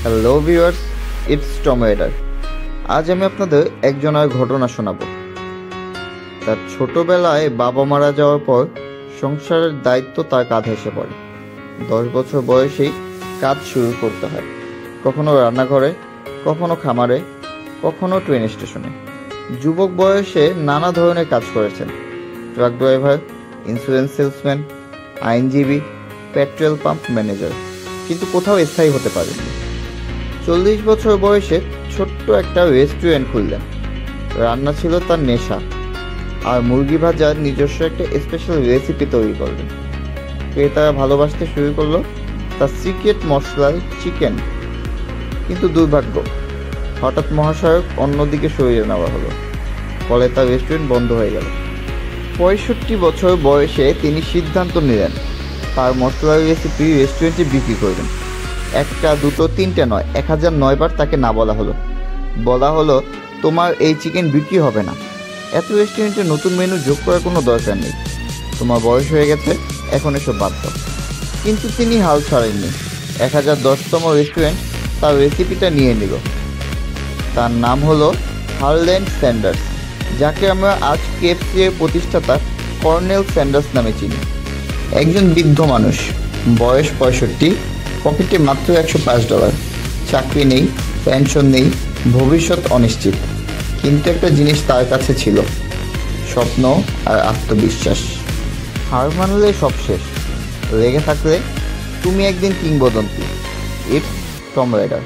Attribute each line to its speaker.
Speaker 1: Hello viewers, it's Tom Rider. আজ আমি আপনাদের একজনের ঘটনা শোনাবো। তার ছোটবেলায় বাবা মারা যাওয়ার পর সংসারের দায়িত্ব তার কাঁধে এসে পড়ে। 10 বছর বয়সেই কাজ শুরু করতে হয়, কখনো রান্নাঘরে, কখনো খামারে, কখনো ট্রেন স্টেশনে। যুবক বয়সে নানা ধরনের কাজ করেছেন: ট্রাক ড্রাইভার, ইন্স্যুরেন্স সেলসম্যান, আইনজীবী, পেট্রোল পাম্প ম্যানেজার, কিন্তু কোথাও স্থায়ী হতে পারেননি। 40 বছর বয়সে ছোট্ট একটা রেস্টুরেন্ট খুললেন। রান্না ছিল তার নেশা, আর মুরগি ভাজার নিজস্ব একটা স্পেশাল রেসিপি তৈরি করলেন। ক্রেতারা ভালোবাসতে শুরু করলো তার সিক্রেট মশলার চিকেন। কিন্তু দুর্ভাগ্য, হঠাৎ মহাসড়ক অন্যদিকে সরিয়ে নেওয়া হলো, ফলে তার রেস্টুরেন্ট বন্ধ হয়ে গেল। 65 বছর বয়সে তিনি সিদ্ধান্ত নিলেন তার মশলার রেসিপি রেস্টুরেন্টে বিক্রি করবেন। একটা, দুটো, তিনটে নয়, 1009 বার তাকে না বলা হলো, তোমার এই চিকেন বিক্রি হবে না। এত রেস্টুরেন্টে নতুন মেনু যোগ করার কোনো দরকার নেই, তোমার বয়স হয়ে গেছে, এখন এসব বাদ দাও। কিন্তু তিনি হাল ছাড়েননি। 1010তম রেস্টুরেন্ট তার রেসিপিটা নিয়ে নিল। তার নাম হলো হারল্যান্ড স্যান্ডার্স, যাকে আমরা আজ কেএফসি এর প্রতিষ্ঠাতা কর্নেল স্যান্ডার্স নামে চিনি। একজন বৃদ্ধ মানুষ, বয়স 65, পকেটে মাত্র $105। চাকরি নেই, পেনশন নেই, ভবিষ্যৎ অনিশ্চিত। কিন্তু একটা জিনিস তার কাছে ছিল: স্বপ্ন আর আত্মবিশ্বাস। হার মানলে সব শেষ, লেগে থাকলে তুমি একদিন কিংবদন্তি। It's Tom rider.